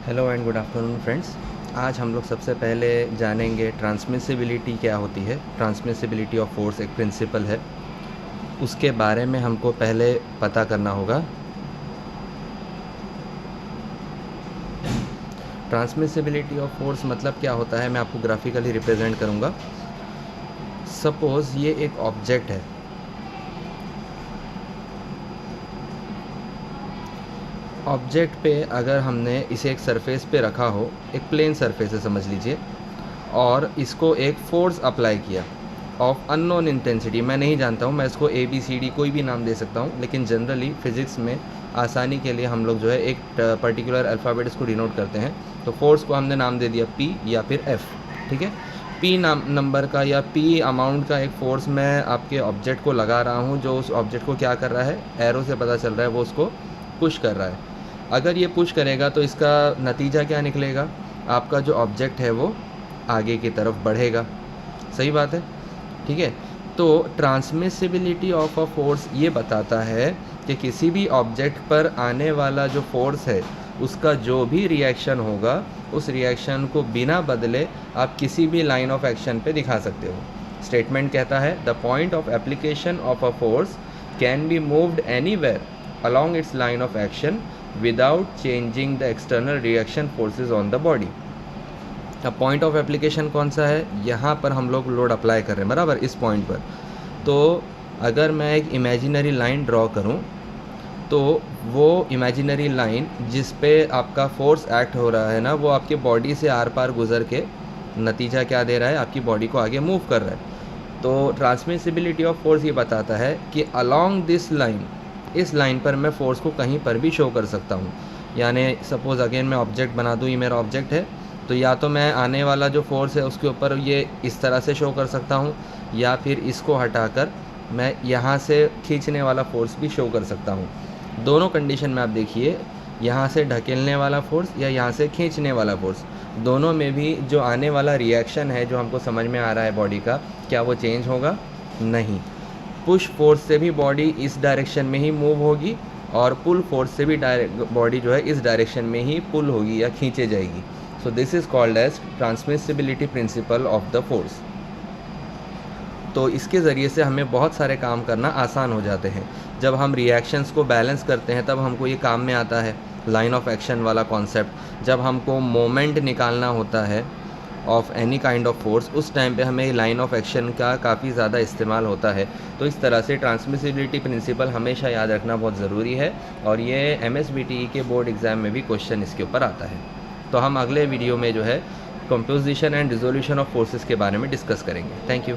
Hello and good afternoon friends. आज हम लोग सबसे पहले जानेंगे ट्रांसमिसिबिलिटी क्या होती है। ट्रांसमिसिबिलिटी ऑफ फोर्स एक प्रिंसिपल है, उसके बारे में हमको पहले पता करना होगा। ट्रांसमिसिबिलिटी ऑफ फोर्स मतलब क्या होता है, मैं आपको ग्राफिकली रिप्रेजेंट करूँगा। सपोज़ ये एक ऑब्जेक्ट है, ऑब्जेक्ट पे अगर हमने इसे एक सरफेस पे रखा हो, एक प्लेन सरफेस है समझ लीजिए, और इसको एक फोर्स अप्लाई किया ऑफ अननोन इंटेंसिटी। मैं नहीं जानता हूँ, मैं इसको ABCD कोई भी नाम दे सकता हूँ, लेकिन जनरली फिज़िक्स में आसानी के लिए हम लोग जो है एक पर्टिकुलर अल्फ़ाबेट इसको डिनोट करते हैं। तो फोर्स को हमने नाम दे दिया P या फिर F, ठीक है। P नाम नंबर का या P अमाउंट का एक फ़ोर्स मैं आपके ऑब्जेक्ट को लगा रहा हूँ, जो उस ऑब्जेक्ट को क्या कर रहा है, एरो से पता चल रहा है वो उसको पुश कर रहा है। अगर ये पुश करेगा तो इसका नतीजा क्या निकलेगा, आपका जो ऑब्जेक्ट है वो आगे की तरफ बढ़ेगा। सही बात है, ठीक है। तो ट्रांसमिसिबिलिटी ऑफ अ फोर्स ये बताता है कि किसी भी ऑब्जेक्ट पर आने वाला जो फोर्स है उसका जो भी रिएक्शन होगा, उस रिएक्शन को बिना बदले आप किसी भी लाइन ऑफ एक्शन पे दिखा सकते हो। स्टेटमेंट कहता है the point of application of a force can be moved anywhere along its line of action without changing the external reaction forces on the body। अब पॉइंट ऑफ एप्लीकेशन कौन सा है, यहाँ पर हम लोग लोड अप्लाई कर रहे हैं, बराबर, इस पॉइंट पर। तो अगर मैं एक इमेजिनरी लाइन ड्रॉ करूँ तो वो इमेजिनरी लाइन जिस पे आपका फोर्स एक्ट हो रहा है ना, वो आपके बॉडी से आर पार गुजर के नतीजा क्या दे रहा है, आपकी बॉडी को आगे मूव कर रहा है। तो ट्रांसमिसिबिलिटी ऑफ फोर्स ये बताता है कि अलॉन्ग दिस लाइन, इस लाइन पर मैं फ़ोर्स को कहीं पर भी शो कर सकता हूँ। यानी सपोज़ अगेन मैं ऑब्जेक्ट बना दूँ, ये मेरा ऑब्जेक्ट है, तो या तो मैं आने वाला जो फोर्स है उसके ऊपर ये इस तरह से शो कर सकता हूँ, या फिर इसको हटाकर मैं यहाँ से खींचने वाला फोर्स भी शो कर सकता हूँ। दोनों कंडीशन में आप देखिए, यहाँ से ढकेलने वाला फोर्स या यहाँ से खींचने वाला फोर्स, दोनों में भी जो आने वाला रिएक्शन है जो हमको समझ में आ रहा है बॉडी का, क्या वो चेंज होगा? नहीं। पुश फोर्स से भी बॉडी इस डायरेक्शन में ही मूव होगी, और पुल फोर्स से भी बॉडी जो है इस डायरेक्शन में ही पुल होगी या खींचे जाएगी। So this is called as transmissibility principle of the force. तो इसके ज़रिए से हमें बहुत सारे काम करना आसान हो जाते हैं। जब हम रिएक्शंस को बैलेंस करते हैं तब हमको ये काम में आता है, लाइन ऑफ एक्शन वाला कॉन्सेप्ट। जब हमको मोमेंट निकालना होता है of any kind of force, उस टाइम पे हमें लाइन ऑफ एक्शन का काफ़ी ज़्यादा इस्तेमाल होता है। तो इस तरह से ट्रांसमिसिबिलिटी प्रिंसिपल हमेशा याद रखना बहुत ज़रूरी है, और ये MSBTE के बोर्ड एग्ज़ाम में भी क्वेश्चन इसके ऊपर आता है। तो हम अगले वीडियो में जो है composition and resolution of forces के बारे में डिस्कस करेंगे। Thank you.